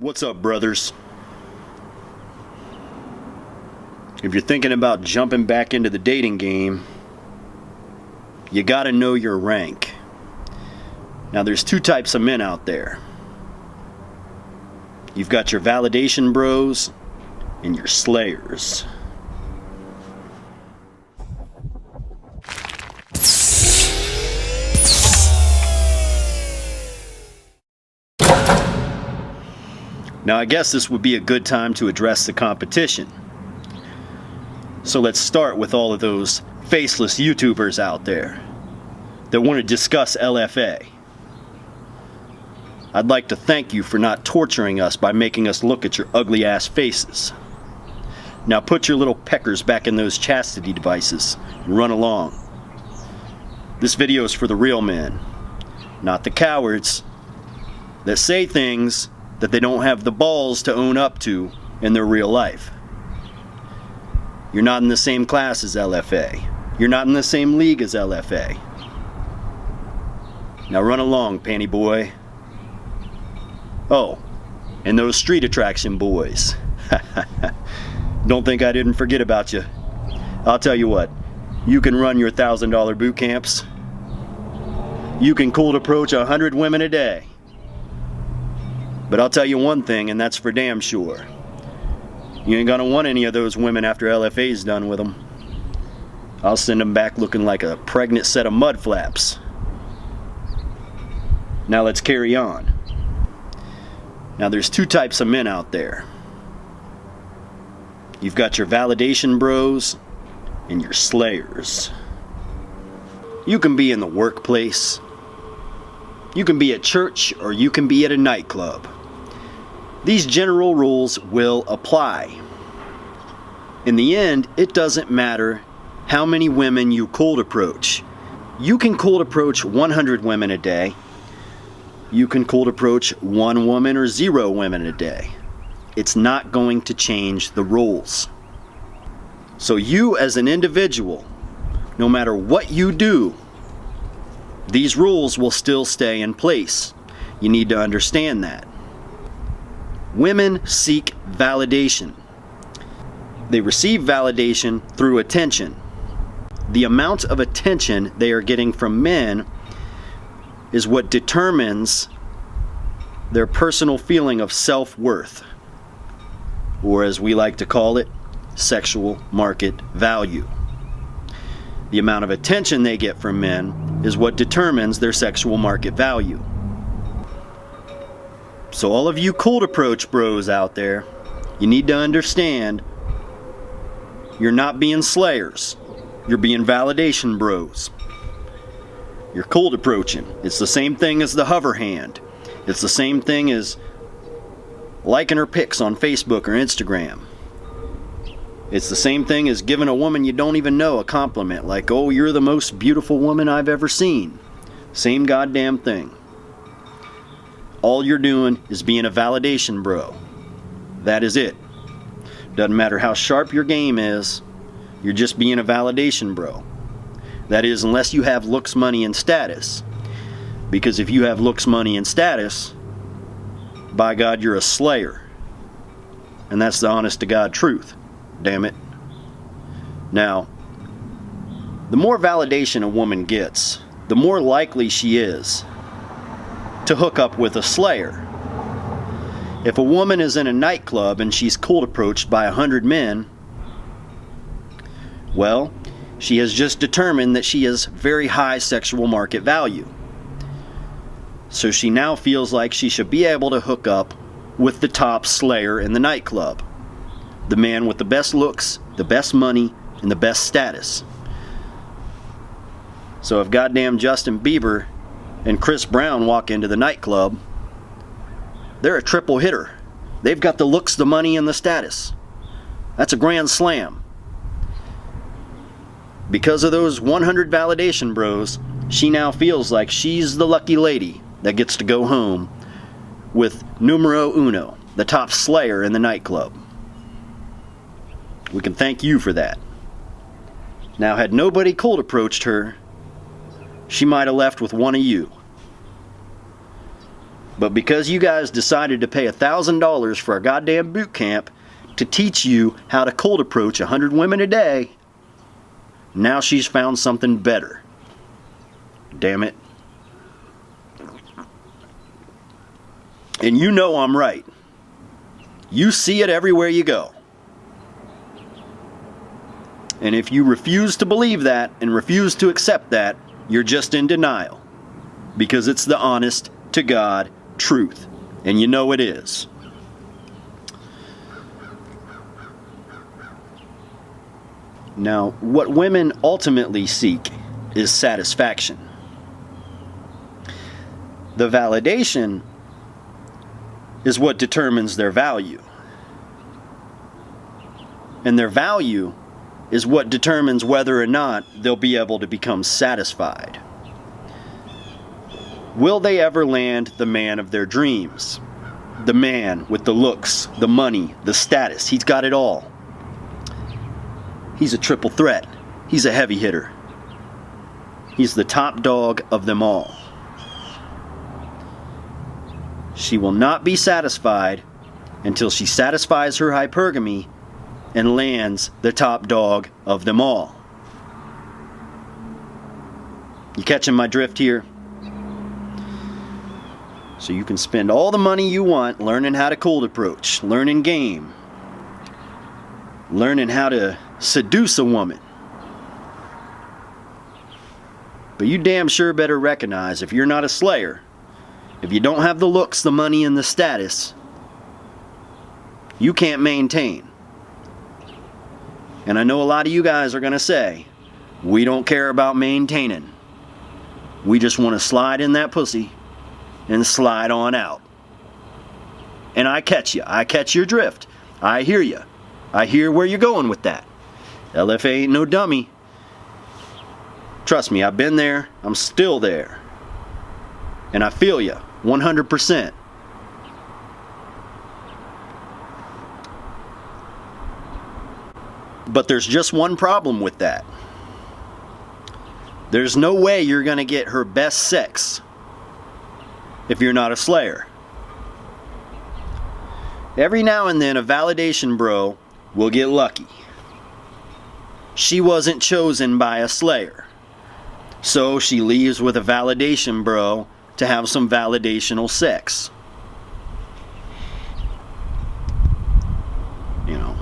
What's up, brothers? If you're thinking about jumping back into the dating game, you gotta know your rank. Now, there's two types of men out there. You've got your validation bros and your slayers. Now, I guess this would be a good time to address the competition. So let's start with all of those faceless YouTubers out there that want to discuss LFA. I'd like to thank you for not torturing us by making us look at your ugly ass faces. Now put your little peckers back in those chastity devices and run along. This video is for the real men, not the cowards that say things that they don't have the balls to own up to in their real life. You're not in the same class as LFA. You're not in the same league as LFA. Now run along, panty boy. Oh, and those street attraction boys. Don't think I didn't forget about you. I'll tell you what, you can run your $1,000 boot camps. You can cold approach 100 women a day. But I'll tell you one thing, and that's for damn sure. You ain't gonna want any of those women after LFA's done with them. I'll send them back looking like a pregnant set of mud flaps. Now let's carry on. Now there's two types of men out there. You've got your validation bros and your slayers. You can be in the workplace. You can be at church, or you can be at a nightclub. These general rules will apply. In the end, it doesn't matter how many women you cold approach. You can cold approach 100 women a day. You can cold approach 1 woman or 0 women a day. It's not going to change the rules. So you as an individual, no matter what you do, these rules will still stay in place. You need to understand that. Women seek validation. They receive validation through attention. The amount of attention they are getting from men is what determines their personal feeling of self-worth, or as we like to call it, sexual market value. The amount of attention they get from men is what determines their sexual market value. So all of you cold approach bros out there, you need to understand you're not being slayers. You're being validation bros. You're cold approaching. It's the same thing as the hover hand. It's the same thing as liking her pics on Facebook or Instagram. It's the same thing as giving a woman you don't even know a compliment, like, oh, you're the most beautiful woman I've ever seen. Same goddamn thing. All you're doing is being a validation bro. That is it. Doesn't matter how sharp your game is, you're just being a validation bro. That is, unless you have looks, money, and status. Because if you have looks, money, and status, by God, you're a slayer. And that's the honest to God truth. Damn it. Now, the more validation a woman gets, the more likely she is to hook up with a slayer. If a woman is in a nightclub and she's cold approached by 100 men, well, she has just determined that she has very high sexual market value. So she now feels like she should be able to hook up with the top slayer in the nightclub. The man with the best looks, the best money, and the best status. So if goddamn Justin Bieber and Chris Brown walk into the nightclub, they're a triple hitter. They've got the looks, the money, and the status. That's a grand slam. Because of those 100 validation bros, she now feels like she's the lucky lady that gets to go home with numero uno, the top slayer in the nightclub. We can thank you for that. Now, had nobody cold approached her, she might have left with one of you. But because you guys decided to pay $1,000 for a goddamn boot camp to teach you how to cold approach 100 women a day, now she's found something better. Damn it. And you know I'm right. You see it everywhere you go. And if you refuse to believe that and refuse to accept that, you're just in denial. Because it's the honest to God truth. And you know it is. Now, what women ultimately seek is satisfaction. The validation is what determines their value. And their value is what determines whether or not they'll be able to become satisfied. Will they ever land the man of their dreams? The man with the looks, the money, the status. He's got it all. He's a triple threat. He's a heavy hitter. He's the top dog of them all. She will not be satisfied until she satisfies her hypergamy and lands the top dog of them all. You catching my drift here? So you can spend all the money you want learning how to cold approach, learning game, learning how to seduce a woman. But you damn sure better recognize if you're not a slayer, if you don't have the looks, the money, and the status, you can't maintain. And I know a lot of you guys are going to say, we don't care about maintaining. We just want to slide in that pussy and slide on out. And I catch you. I catch your drift. I hear you. I hear where you're going with that. LFA ain't no dummy. Trust me, I've been there. I'm still there. And I feel you. 100%. But there's just one problem with that. There's no way you're going to get her best sex if you're not a slayer. Every now and then a validation bro will get lucky. She wasn't chosen by a slayer. So she leaves with a validation bro to have some validational sex. You know,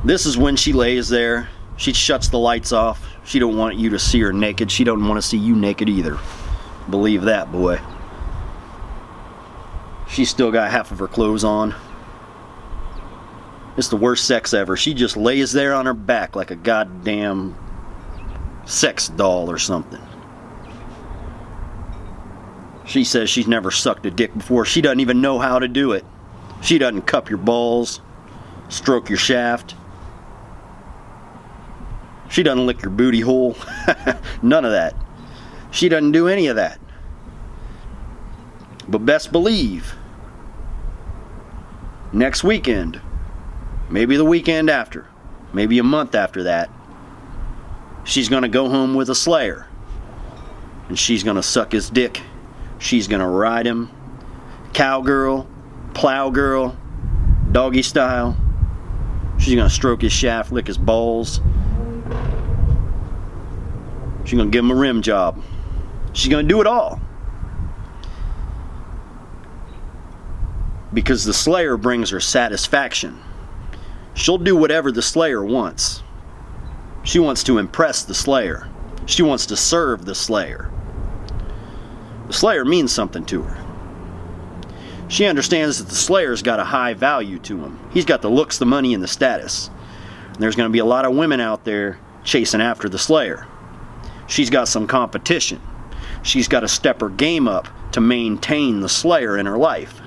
this is when she lays there. She shuts the lights off. She don't want you to see her naked. She don't want to see you naked either. Believe that, boy. She's still got half of her clothes on. It's the worst sex ever. She just lays there on her back like a goddamn sex doll or something. She says she's never sucked a dick before. She doesn't even know how to do it. She doesn't cup your balls, stroke your shaft. She doesn't lick your booty hole. None of that. She doesn't do any of that. But best believe, next weekend, maybe the weekend after, maybe a month after that, she's going to go home with a slayer. And she's going to suck his dick. She's going to ride him. Cowgirl, plowgirl, doggy style. She's going to stroke his shaft, lick his balls. She's going to give him a rim job. She's going to do it all. Because the slayer brings her satisfaction. She'll do whatever the slayer wants. She wants to impress the slayer. She wants to serve the slayer. The slayer means something to her. She understands that the slayer's got a high value to him. He's got the looks, the money, and the status. And there's going to be a lot of women out there chasing after the slayer. She's got some competition. She's got to step her game up to maintain the slayer in her life.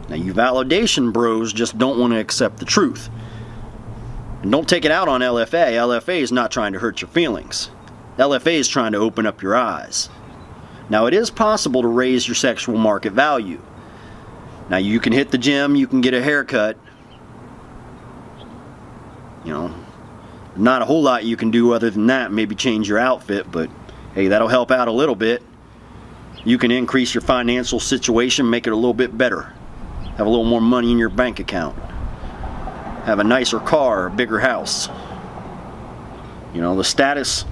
Now, you validation bros just don't want to accept the truth. And don't take it out on LFA. LFA is not trying to hurt your feelings. LFA is trying to open up your eyes. Now, it is possible to raise your sexual market value. Now, you can hit the gym, you can get a haircut. You know, not a whole lot you can do other than that. Maybe change your outfit, but hey, that'll help out a little bit. You can increase your financial situation, make it a little bit better. Have a little more money in your bank account. Have a nicer car, a bigger house. You know, the status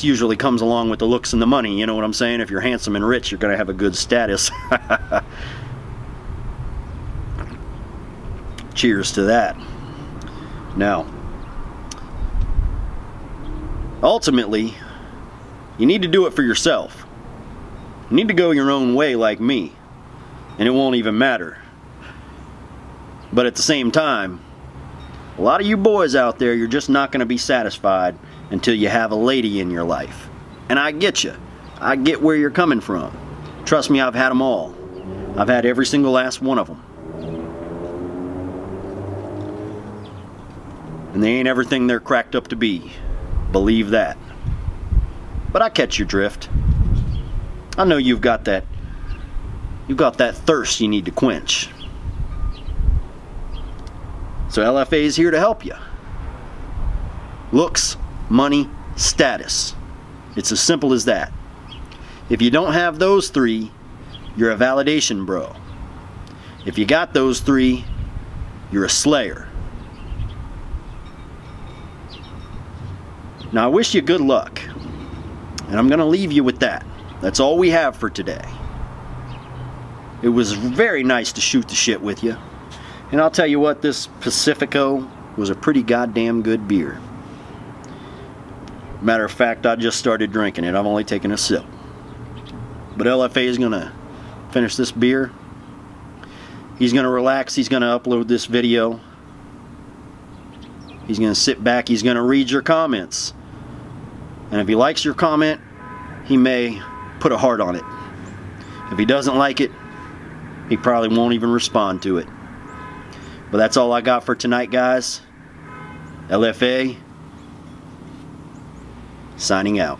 usually comes along with the looks and the money, you know what I'm saying? If you're handsome and rich, you're going to have a good status. Cheers to that. Now, ultimately, you need to do it for yourself. You need to go your own way like me, and it won't even matter. But at the same time, a lot of you boys out there, you're just not going to be satisfied until you have a lady in your life. And I get you. I get where you're coming from. Trust me, I've had them all. I've had every single last one of them. And they ain't everything they're cracked up to be. Believe that. But I catch your drift. I know you've got that thirst you need to quench. So LFA is here to help you. Looks, money, status. It's as simple as that. If you don't have those three, you're a validation bro. If you got those three, you're a slayer. Now I wish you good luck. And I'm going to leave you with that. That's all we have for today. It was very nice to shoot the shit with you. And I'll tell you what, this Pacifico was a pretty goddamn good beer. Matter of fact, I just started drinking it. I've only taken a sip. But LFA is going to finish this beer. He's going to relax. He's going to upload this video. He's going to sit back. He's going to read your comments. And if he likes your comment, he may put a heart on it. If he doesn't like it, he probably won't even respond to it. But that's all I got for tonight, guys. LFA, signing out.